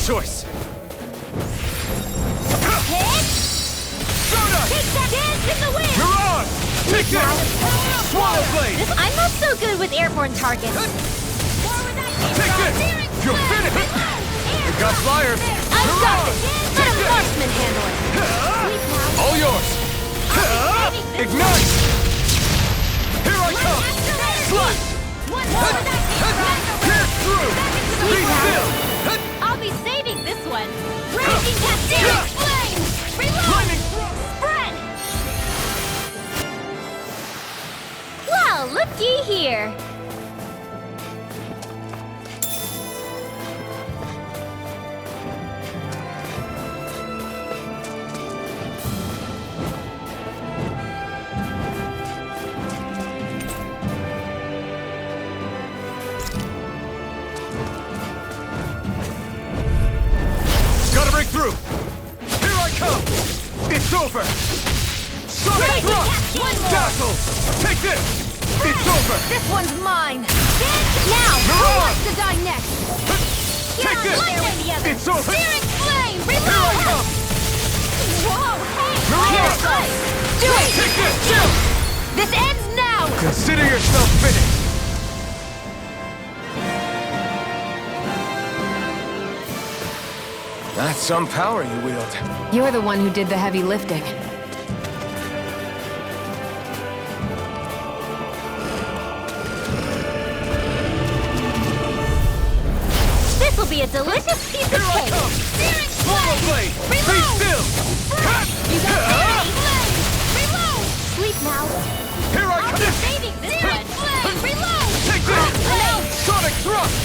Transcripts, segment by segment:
choice. Hit! Soda! Take that! Dance in the wind! Mirage! Take this! Swallow blade! I'm not so good with airborne targets. Take this! You're finished! You got flyers! I've got it! Let a marksman handle it! All yours! Ignite! Here I come! Slash! Pierce through! Be still! I'll be saving this one! Raging Cascadic Flames! Reload! Lightning! Spread! Well, looky here! Gotta break through! Here I come! It's over! Sonic thrust! Dazzle! Take this! It's over! This one's mine! Now! Who Mirage! wants to die next? Take this! It's over! Searing flame! Here I Reload! come! Whoa, hey! Mirage! Do it! Take this! Chill! This ends now! Consider yourself finished! That's some power you wield. You're the one who did the heavy lifting. This'll be a delicious piece Here of I cake! come! Searing Swallow blade! Be Reload! still! You got searing flame! Reload! Sleep now! Here I I'll come! be saving this one! Flame! Reload! Take this! Reload! Sonic thrust!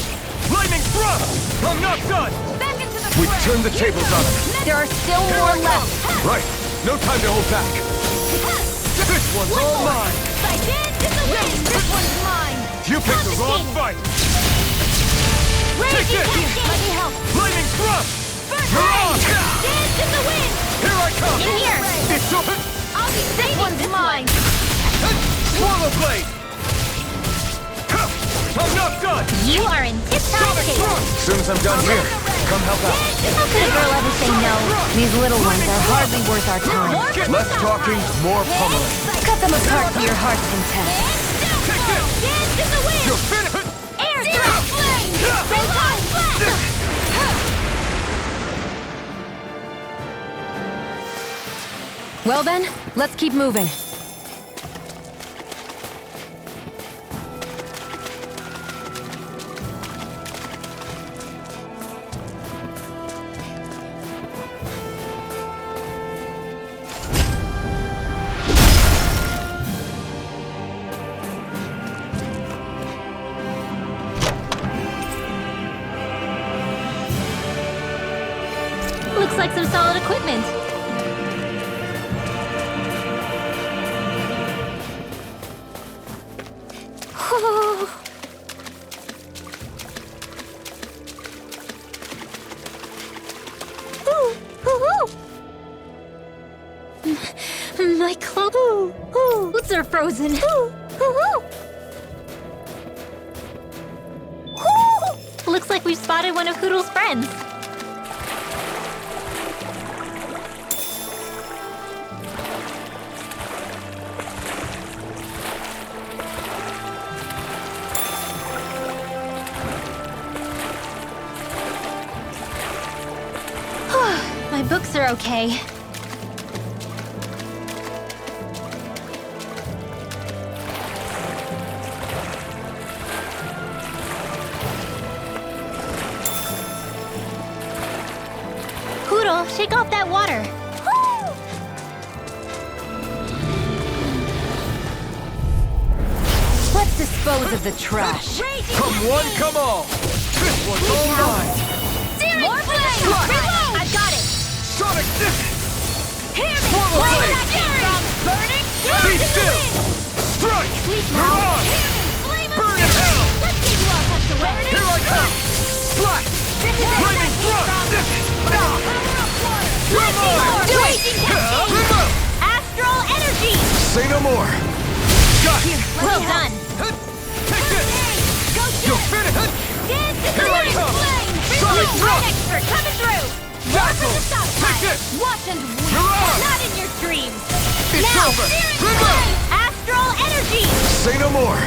Lightning thrust! I'm not done! Back into the We've fray! turned the tables on him. There are still Here more I left! come! Right! No time to hold back! This one's One all more. mine! I dance in the wind! This one's mine! You picked the wrong Confiscated. fight! Raging this. Cascade! Let me help! Lightning thrust! First Mirage! Dance in the wind! Here I come! In here! It's over! I'll be saving one's this mine! Swallow blade! I'm not done! You are in tip-top Sonic shape! thrust! As soon as I'm done here, come help out. How could a girl ever say no? These little ones are hardly worth our time. Less talking, more pummeling. Cut them apart to your heart's content. Take this! Dance in the wind! You're finished! Air thrust! Flame! Reload! Flash! Well then, let's keep moving. Looks like some solid equipment. My clothes. Boots are frozen. Looks like we've spotted one of Hoodle's friends. My books are okay. Poodle, shake off that water. Let's dispose of the trash. Come one, come all! This one's all mine! More flame! Reload! I've got it! Sonic! Hear me! Swallow Where blade! that came from? Burning! Be still! Strike! Mirage! Burn in hell! Let's give you all touch to wear. Here I come! Slash! Lightning thrust! You're mine! Do it! Remote! Astral energy! Say no more! Got it! Well done! Take this! You're finished! Dance in the Here I wind! come! Flame! Sonic Sonic thrust! expert coming through! Dazzle! The stop Take time. this! Watch and weep! Mirage! Not in your dreams! It's Now, over! Spirit River! Flame! Astral energy! Say no more!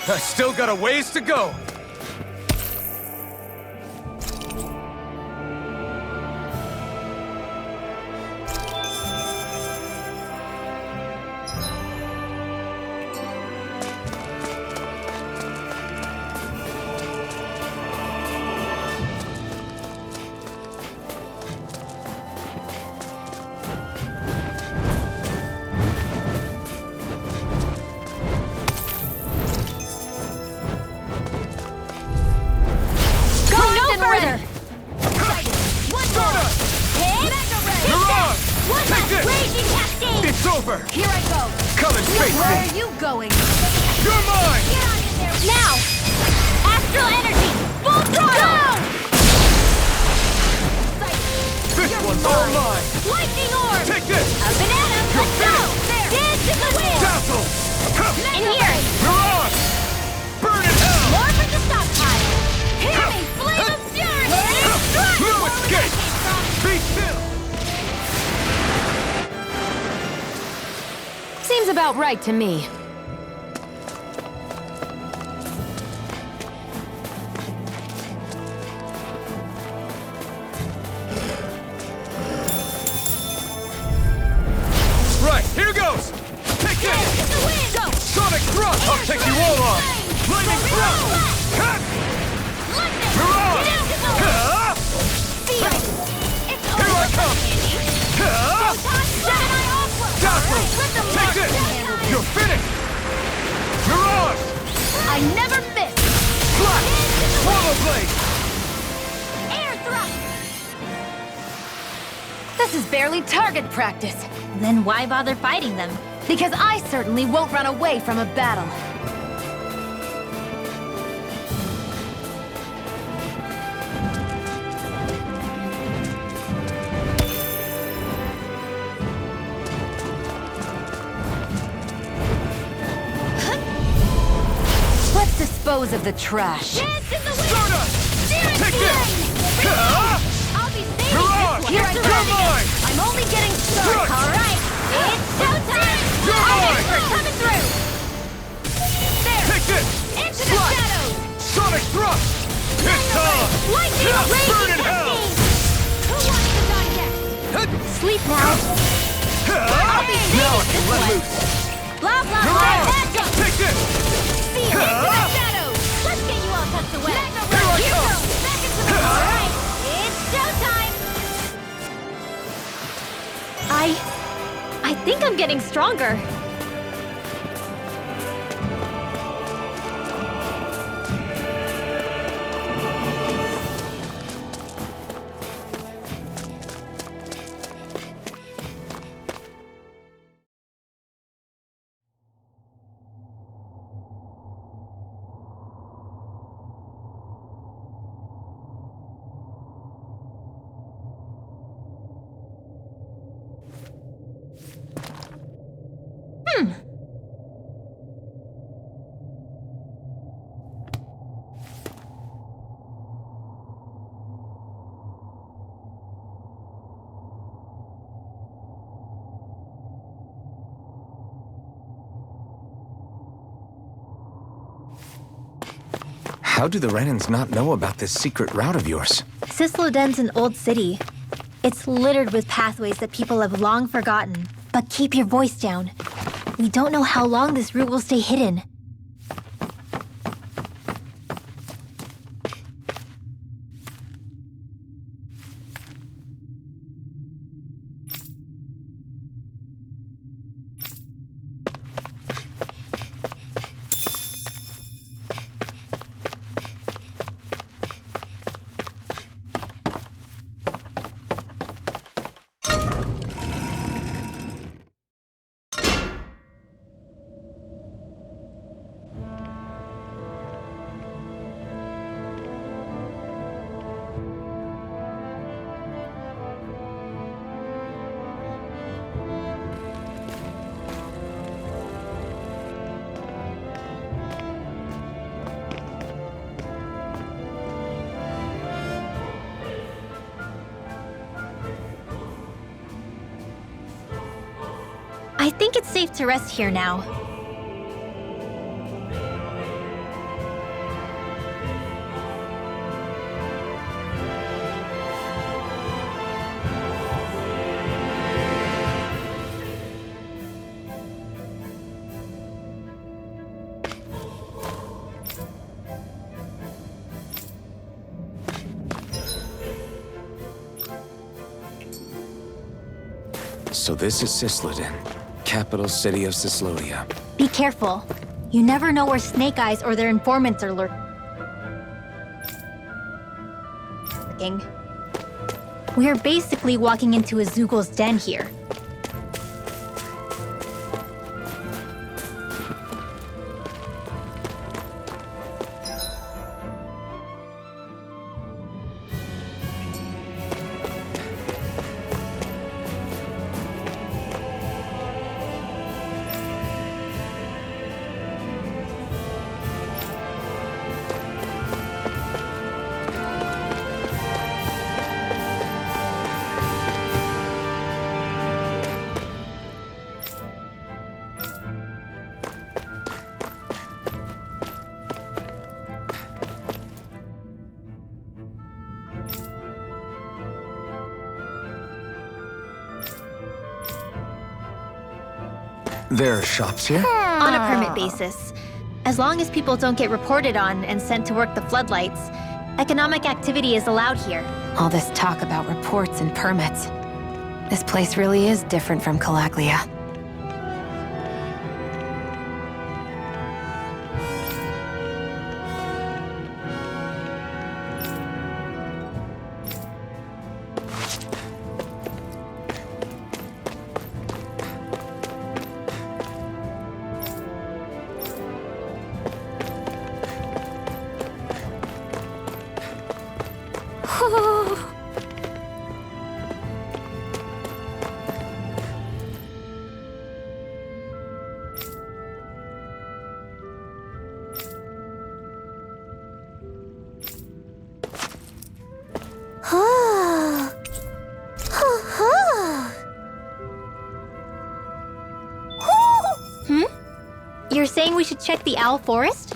I still got a ways to go! It's over! Here I go. Come and face Where me! are you going? You're mine! Get on in there! Now! Astral energy! Full throttle! This one's all mine! Lightning orb! Take this! A banana! Let's go! There! Dance in the wind! Dazzle! In here! Mirage! Burn in hell! More for the stockpile! Hear me! Flame of fury! Strike! No Where escape! that came from. Be still! Seems about right to me. Right, here goes! Take this! Dance in the wind! Go! Sonic thrust! I'll take you all on! Flaming thrust! Cut! Lightning! Mirage! Dance in the wind! Ah! Feel it! It's Here I over, come! Andy! Ah! Gemini Aqua! Dazzle! Let them Take mark this! down. You're finished! Mirage! I never miss! Flash! Swallow blade! Air thrust! This is barely target practice. Then why bother fighting them? Because I certainly won't run away from a battle. Let's dispose of the trash. Dance in the wind! Stardust! Spirit Take this! flame! Ah! I'll be saving Mirage! this one! Here I You're go. mine! I'm only getting Strike! started. All right, it's showtime! You're Our mine! expert coming through! There! Take this! Into the Flash! shadows! Sonic thrust! It's time! Lightning Ah! raging Burn in hell! cascade! Who wants to digest? Sleep now. Ah! be Now I saving can this let one. loose! Blah, blah, blah! Mirage! Magic! Take this! See you into the shadows! Let's get you all tucked away! Here I You come! go! Back into the all right, it's showtime! I think I'm getting stronger. How do the Renans not know about this secret route of yours? Cisloden's an old city. It's littered with pathways that people have long forgotten. But keep your voice down. We don't know how long this route will stay hidden. I think it's safe to rest here now. So this is Cisloden, capital city of Cislodia. Be careful. You never know where Snake Eyes or their informants are lurking. We are basically walking into a Zoogel's den here. There are shops here? On a permit basis. As long as people don't get reported on and sent to work the floodlights, economic activity is allowed here. All this talk about reports and permits. This place really is different from Calaglia. You're saying we should check the Owl Forest?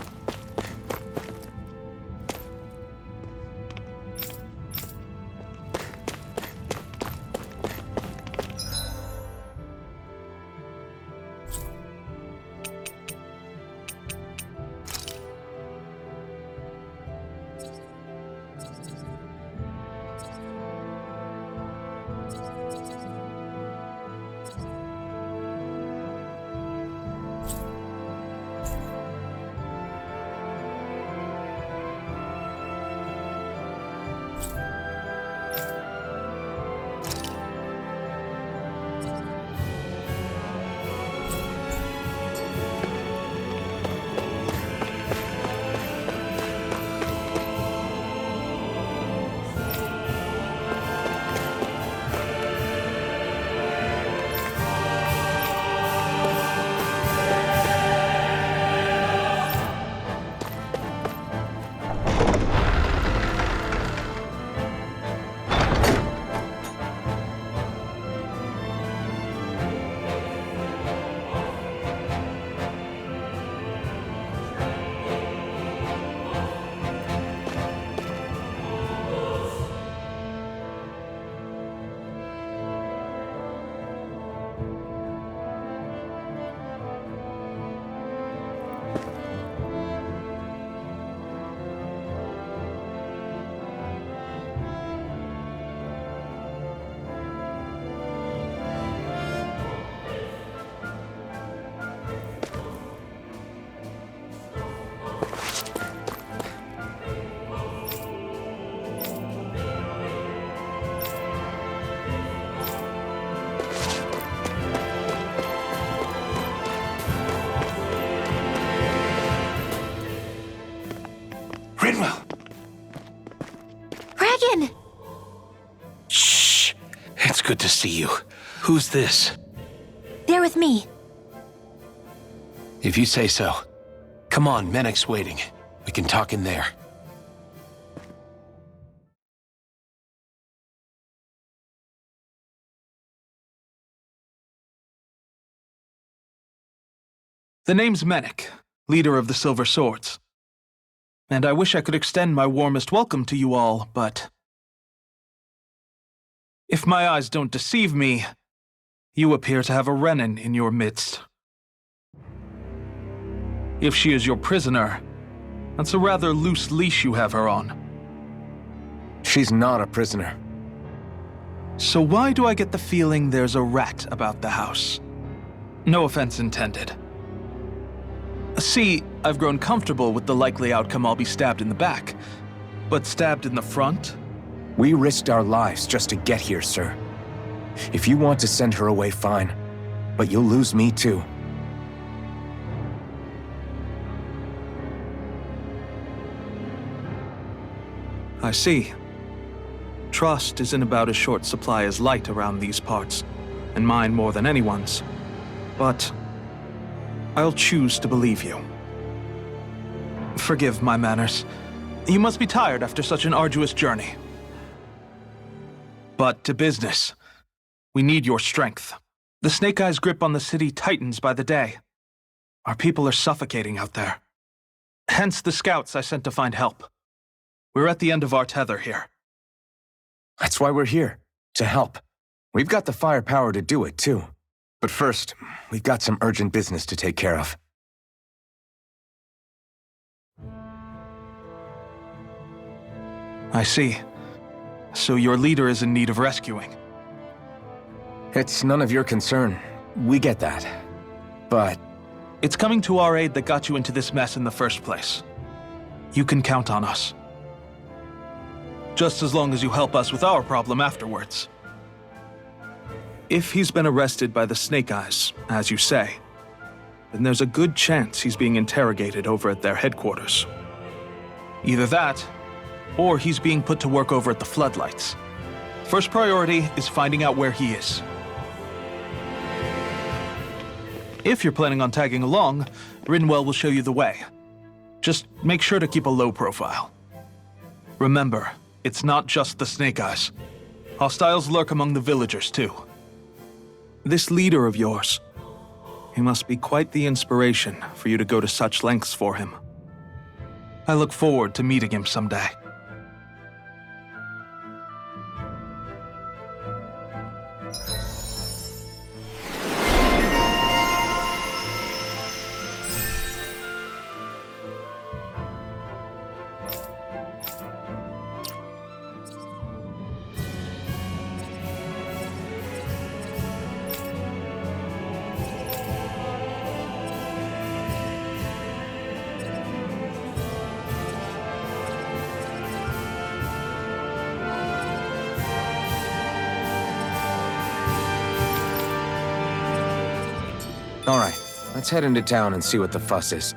Rinwell! Dragon! Shh! It's good to see you. Who's this? They're with me. If you say so. Come on, Menek's waiting. We can talk in there. The name's Menik, leader of the Silver Swords. And I wish I could extend my warmest welcome to you all, but if my eyes don't deceive me, you appear to have a Renin in your midst. If she is your prisoner, that's a rather loose leash you have her on. She's not a prisoner. So why do I get the feeling there's a rat about the house? No offense intended. See, I've grown comfortable with the likely outcome I'll be stabbed in the back, but stabbed in the front? We risked our lives just to get here, sir. If you want to send her away, fine. But you'll lose me too. I see. Trust isn't about as short supply as light around these parts, and mine more than anyone's. But I'll choose to believe you. Forgive my manners. You must be tired after such an arduous journey. But to business. We need your strength. The Snake Eyes' grip on the city tightens by the day. Our people are suffocating out there. Hence the scouts I sent to find help. We're at the end of our tether here. That's why we're here, to help. We've got the firepower to do it, too. But first, we've got some urgent business to take care of. I see. So your leader is in need of rescuing. It's none of your concern. We get that. But It's coming to our aid that got you into this mess in the first place. You can count on us. Just as long as you help us with our problem afterwards. If he's been arrested by the Snake Eyes, as you say, then there's a good chance he's being interrogated over at their headquarters. Either that, or he's being put to work over at the Floodlights. First priority is finding out where he is. If you're planning on tagging along, Rinwell will show you the way. Just make sure to keep a low profile. Remember, it's not just the Snake Eyes. Hostiles lurk among the villagers, too. This leader of yours, he must be quite the inspiration for you to go to such lengths for him. I look forward to meeting him someday. all right, let's head into town and see what the fuss is.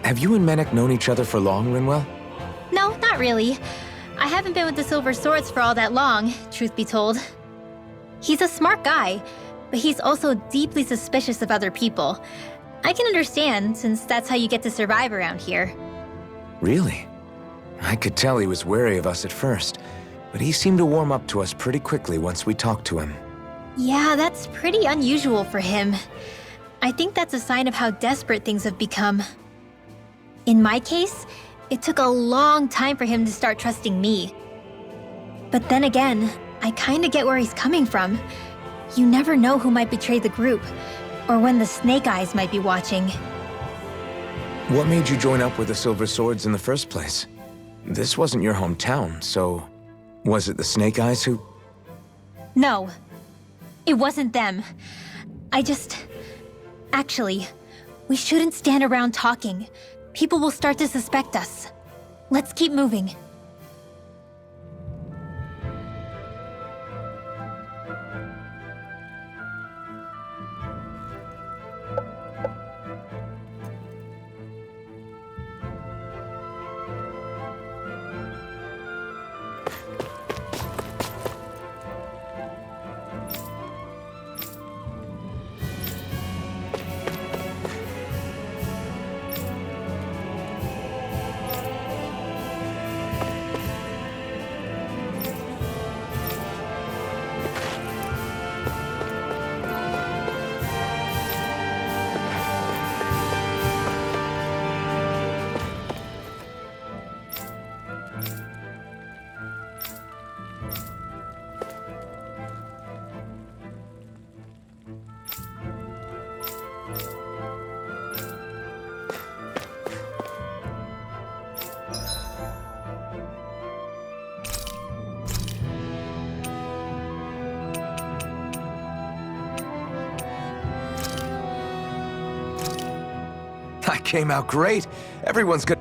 Have you and Menek known each other for long, Rinwell? No, not really. I haven't been with the Silver Swords for all that long, truth be told. He's a smart guy, but he's also deeply suspicious of other people. I can understand, since that's how you get to survive around here. Really? I could tell he was wary of us at first, but he seemed to warm up to us pretty quickly once we talked to him. Yeah, that's pretty unusual for him. I think that's a sign of how desperate things have become. In my case, it took a long time for him to start trusting me. But then again, I kinda get where he's coming from. You never know who might betray the group, or when the Snake Eyes might be watching. What made you join up with the Silver Swords in the first place? This wasn't your hometown, so was it the Snake Eyes who... No, it wasn't them. Actually, we shouldn't stand around talking. People will start to suspect us. Let's keep moving. That came out great. Everyone's good.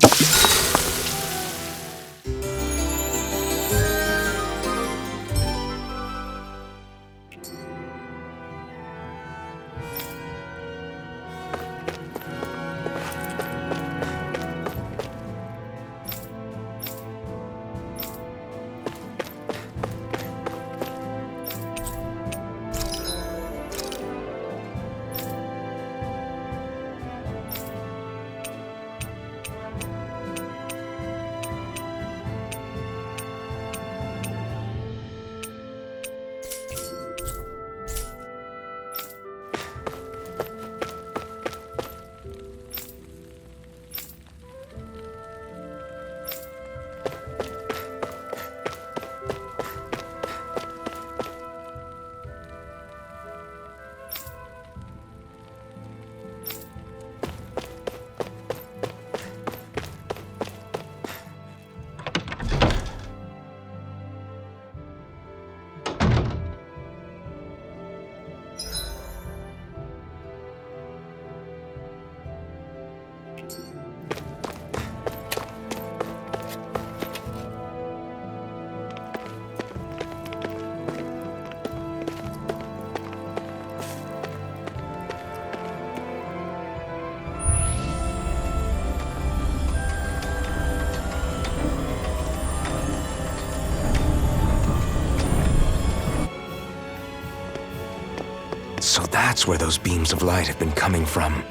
So that's where those beams of light have been coming from.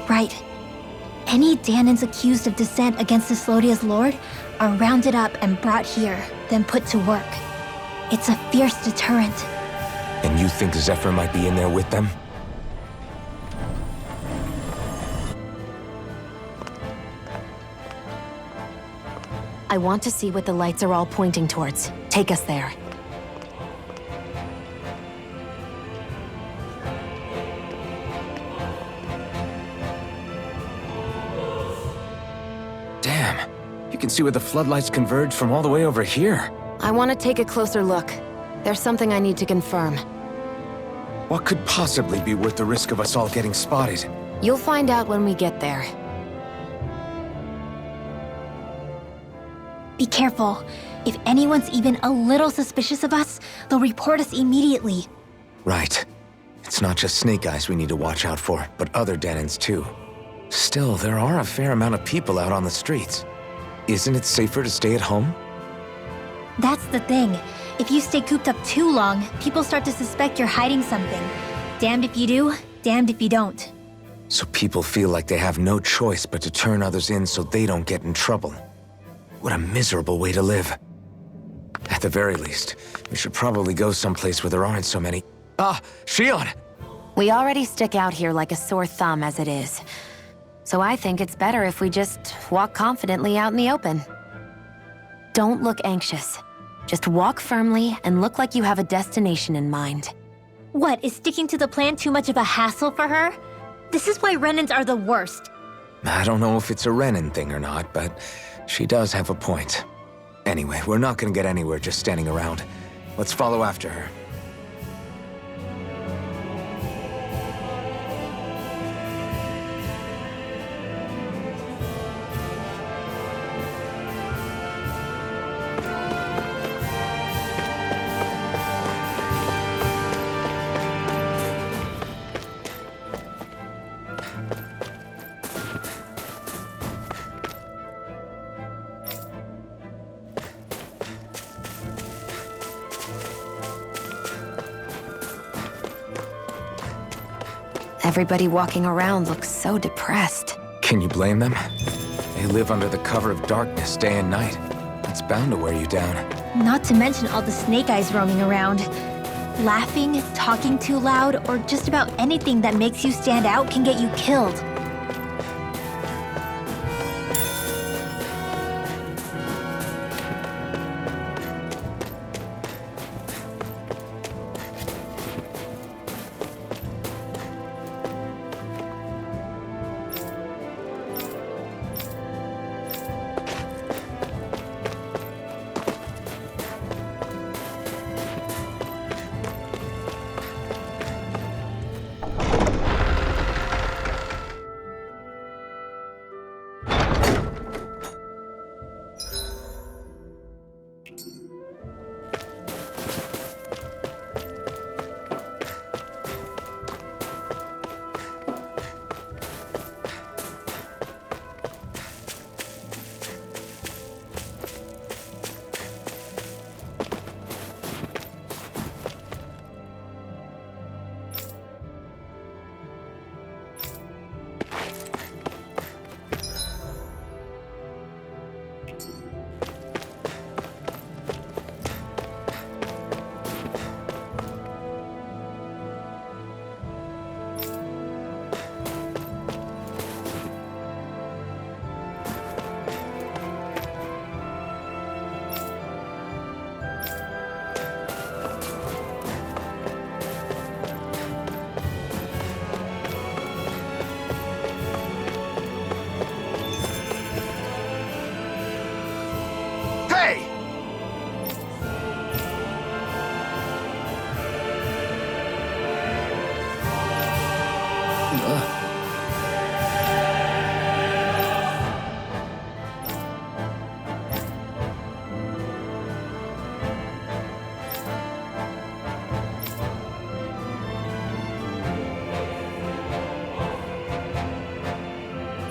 Right. Any Danans accused of dissent against Islodia's lord are rounded up and brought here, then put to work. It's a fierce deterrent. And you think Zephyr might be in there with them? I want to see what the lights are all pointing towards. Take us there. Damn. You can see where the floodlights converge from all the way over here. I want to take a closer look. There's something I need to confirm. What could possibly be worth the risk of us all getting spotted? You'll find out when we get there. Be careful. If anyone's even a little suspicious of us, they'll report us immediately. Right. It's not just Snake Eyes we need to watch out for, but other Danans too. Still, there are a fair amount of people out on the streets. Isn't it safer to stay at home? That's the thing. If you stay cooped up too long, people start to suspect you're hiding something. Damned if you do, damned if you don't. So people feel like they have no choice but to turn others in so they don't get in trouble. What a miserable way to live. At the very least, we should probably go someplace where there aren't so many... Ah, Shion! We already stick out here like a sore thumb as it is. So I think it's better if we just walk confidently out in the open. Don't look anxious. Just walk firmly and look like you have a destination in mind. What, is sticking to the plan too much of a hassle for her? This is why Renans are the worst. I don't know if it's a Renan thing or not, but she does have a point. Anyway, we're not gonna get anywhere just standing around. Let's follow after her. Everybody walking around looks so depressed. Can you blame them? They live under the cover of darkness day and night. It's bound to wear you down. Not to mention all the snake eyes roaming around. Laughing, talking too loud, or just about anything that makes you stand out can get you killed.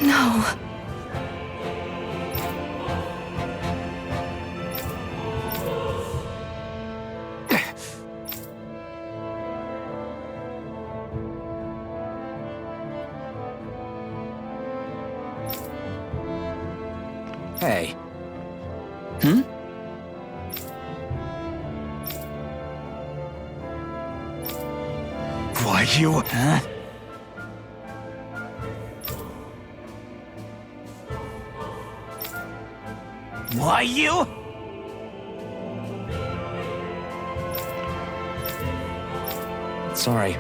No. Hey. Why you... Huh? Why you? Sorry.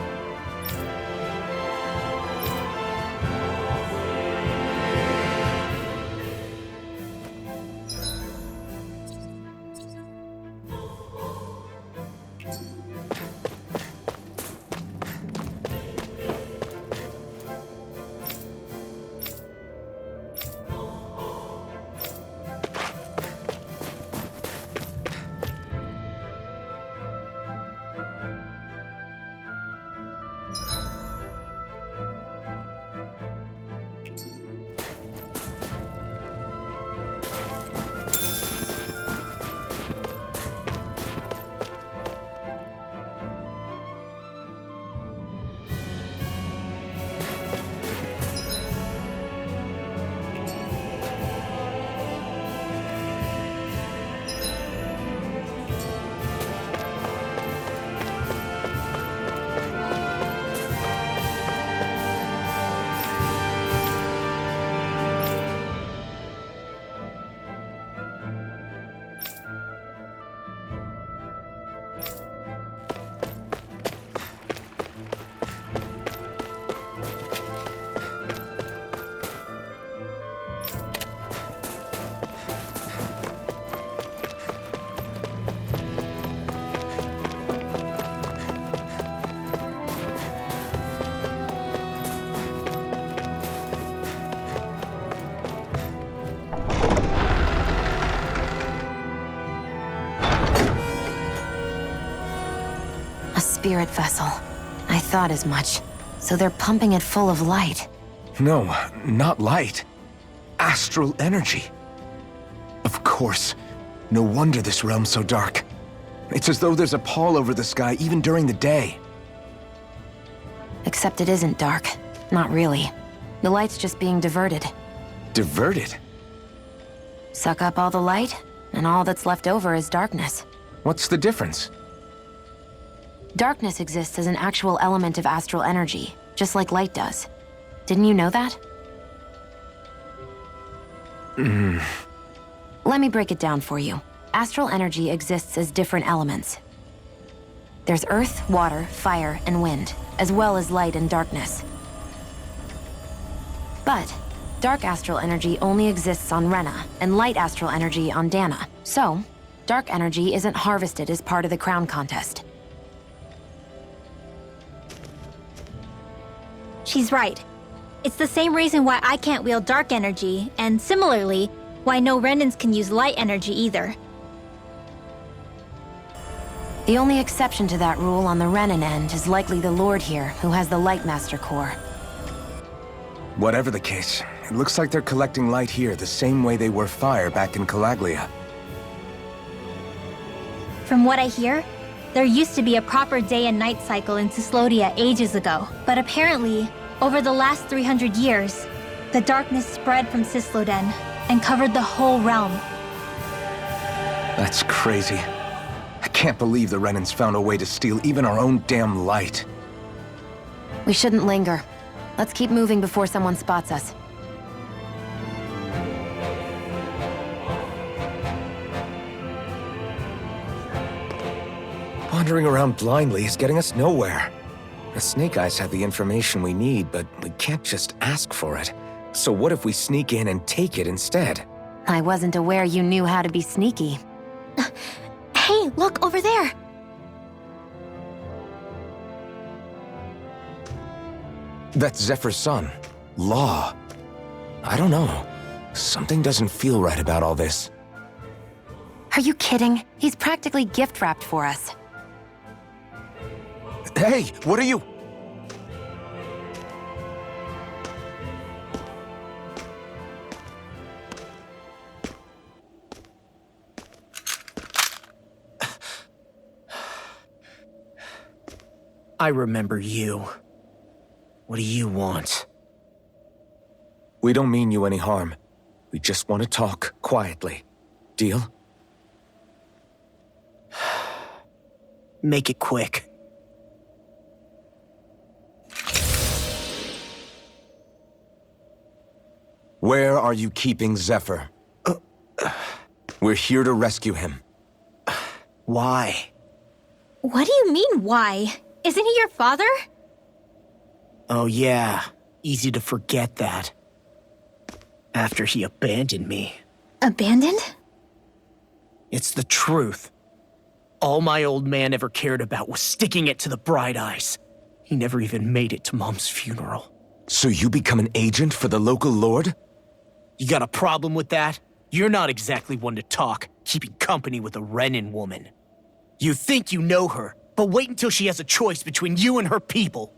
spirit vessel. I thought as much. So they're pumping it full of light. No, not light. Astral energy. Of course. No wonder this realm's so dark. It's as though there's a pall over the sky even during the day. Except it isn't dark. Not really. The light's just being diverted. Diverted? Suck up all the light, and all that's left over is darkness. What's the difference? Darkness exists as an actual element of astral energy, just like light does. Didn't you know that? Let me break it down for you. Astral energy exists as different elements. There's earth, water, fire, and wind, as well as light and darkness. But dark astral energy only exists on Rena, and light astral energy on Dana. So, dark energy isn't harvested as part of the crown contest. She's right. It's the same reason why I can't wield dark energy, and similarly, why no Renans can use light energy either. The only exception to that rule on the Renan end is likely the Lord here, who has the Light Master core. Whatever the case, it looks like they're collecting light here the same way they were fire back in Calaglia. From what I hear, there used to be a proper day and night cycle in Cyslodia ages ago, but apparently, over the last 300 years, the darkness spread from Cysloden and covered the whole realm. That's crazy. I can't believe the Renans found a way to steal even our own damn light. We shouldn't linger. Let's keep moving before someone spots us. Wandering around blindly is getting us nowhere. The Snake Eyes have the information we need, but we can't just ask for it. So what if we sneak in and take it instead? I wasn't aware you knew how to be sneaky. Hey, look over there! That's Zephyr's son, Law. I don't know. Something doesn't feel right about all this. Are you kidding? He's practically gift-wrapped for us. Hey, what are you? I remember you. What do you want? We don't mean you any harm. We just want to talk quietly. Deal? Make it quick. Where are you keeping Zephyr? We're here to rescue him. Why? What do you mean, why? Isn't he your father? Oh yeah, easy to forget that. After he abandoned me. Abandoned? It's the truth. All my old man ever cared about was sticking it to the Bright Eyes. He never even made it to Mom's funeral. So you become an agent for the local lord? You got a problem with that? You're not exactly one to talk, keeping company with a Renan woman. You think you know her, but wait until she has a choice between you and her people.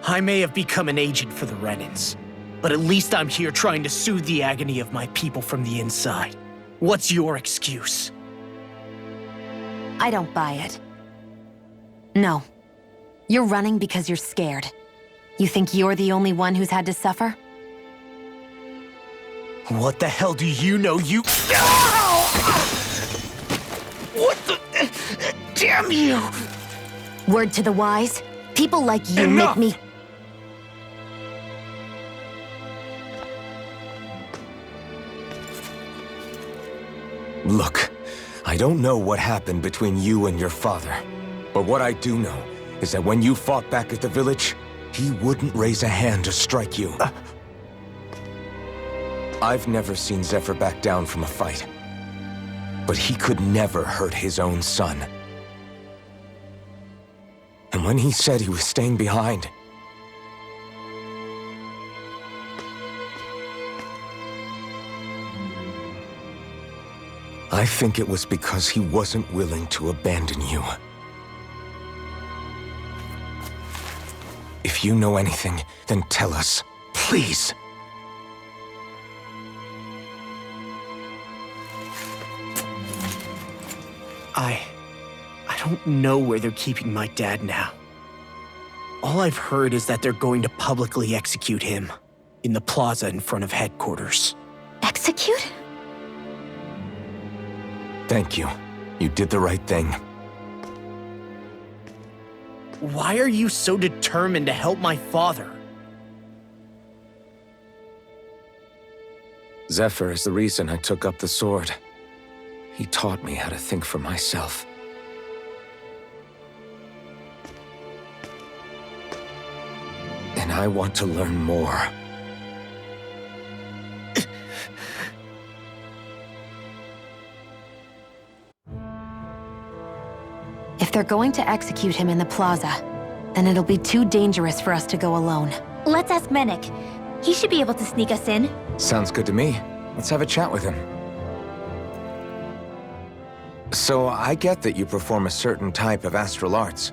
I may have become an agent for the Renans, but at least I'm here trying to soothe the agony of my people from the inside. What's your excuse? I don't buy it. No. You're running because you're scared. You think you're the only one who's had to suffer? What the hell do you know, you— What the— Damn you! Word to the wise, people like you Enough! make me— Look, I don't know what happened between you and your father. But what I do know is that when you fought back at the village, he wouldn't raise a hand to strike you. I've never seen Zephyr back down from a fight. But he could never hurt his own son. And when he said he was staying behind, I think it was because he wasn't willing to abandon you. If you know anything, then tell us. Please! I don't know where they're keeping my dad now. All I've heard is that they're going to publicly execute him in the plaza in front of headquarters. Execute? Thank you. You did the right thing. Why are you so determined to help my father? Zephyr is the reason I took up the sword. He taught me how to think for myself. And I want to learn more. If they're going to execute him in the plaza, then it'll be too dangerous for us to go alone. Let's ask Menik. He should be able to sneak us in. Sounds good to me. Let's have a chat with him. So, I get that you perform a certain type of astral arts,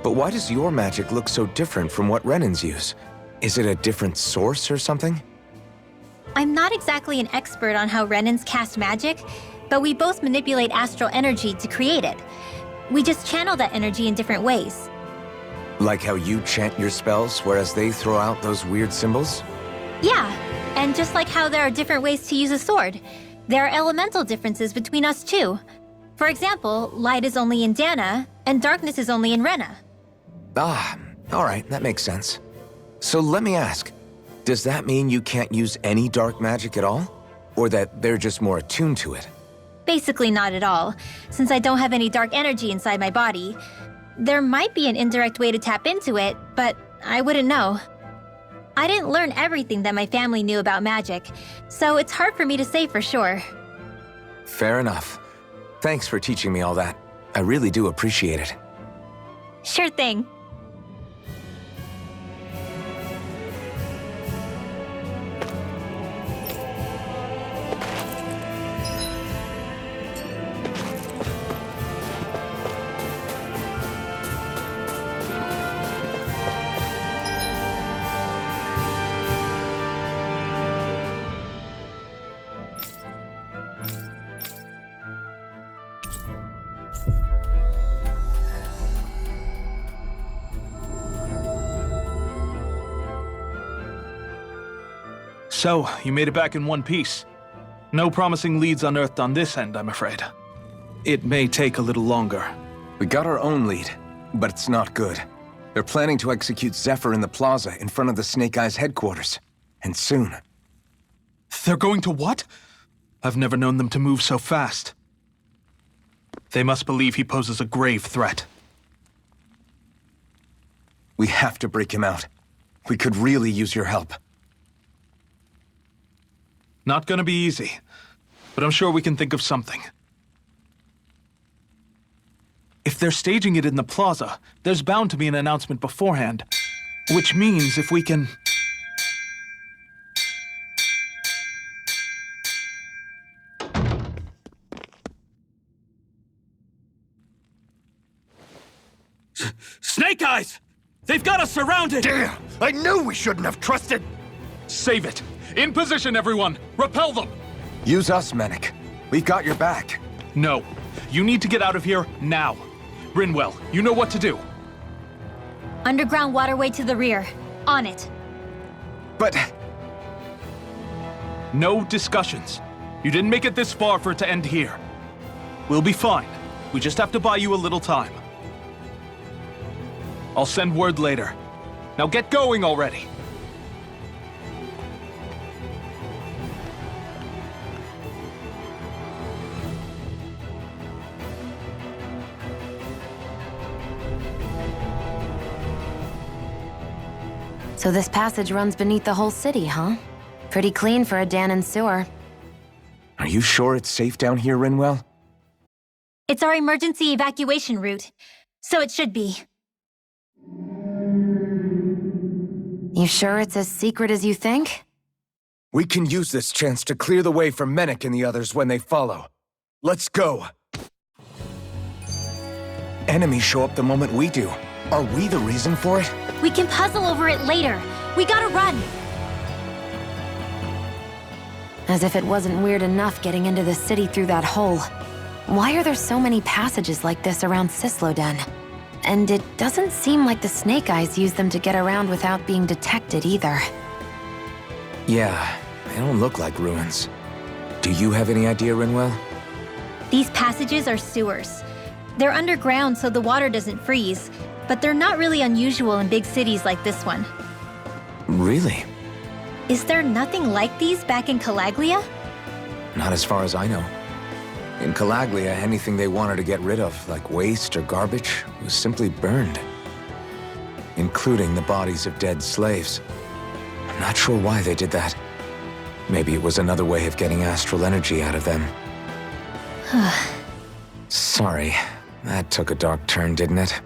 but why does your magic look so different from what Renans use? Is it a different source or something? I'm not exactly an expert on how Renans cast magic, but we both manipulate astral energy to create it. We just channel that energy in different ways. Like how you chant your spells, whereas they throw out those weird symbols? Yeah, and just like how there are different ways to use a sword, there are elemental differences between us too. For example, light is only in Dana, and darkness is only in Rena. Ah, alright, that makes sense. So let me ask, does that mean you can't use any dark magic at all? Or that they're just more attuned to it? Basically not at all, since I don't have any dark energy inside my body. There might be an indirect way to tap into it, but I wouldn't know. I didn't learn everything that my family knew about magic, so it's hard for me to say for sure. Fair enough. Thanks for teaching me all that. I really do appreciate it. Sure thing. So, you made it back in one piece. No promising leads unearthed on this end, I'm afraid. It may take a little longer. We got our own lead, but it's not good. They're planning to execute Zephyr in the plaza in front of the Snake Eyes headquarters. And soon. They're going to what? I've never known them to move so fast. They must believe he poses a grave threat. We have to break him out. We could really use your help. Not gonna be easy, but I'm sure we can think of something. If they're staging it in the plaza, there's bound to be an announcement beforehand. Which means if we can... Snake Eyes! They've got us surrounded! Damn! I knew we shouldn't have trusted! Save it! In position, everyone! Repel them! Use us, Menik. We've got your back. No. You need to get out of here now. Rinwell, you know what to do. Underground waterway to the rear. On it. But... No discussions. You didn't make it this far for it to end here. We'll be fine. We just have to buy you a little time. I'll send word later. Now get going already! So this passage runs beneath the whole city, huh? Pretty clean for a Danon sewer. Are you sure it's safe down here, Rinwell? It's our emergency evacuation route, so it should be. You sure it's as secret as you think? We can use this chance to clear the way for Menik and the others when they follow. Let's go. Enemies show up the moment we do. Are we the reason for it? We can puzzle over it later. We gotta run. As if it wasn't weird enough getting into the city through that hole. Why are there so many passages like this around Cisloden? And it doesn't seem like the Snake Eyes use them to get around without being detected either. Yeah, they don't look like ruins. Do you have any idea, Rinwell? These passages are sewers. They're underground so the water doesn't freeze, but they're not really unusual in big cities like this one. Really? Is there nothing like these back in Calaglia? Not as far as I know. In Calaglia, anything they wanted to get rid of, like waste or garbage, was simply burned. Including the bodies of dead slaves. I'm not sure why they did that. Maybe it was another way of getting astral energy out of them. Sorry, that took a dark turn, didn't it?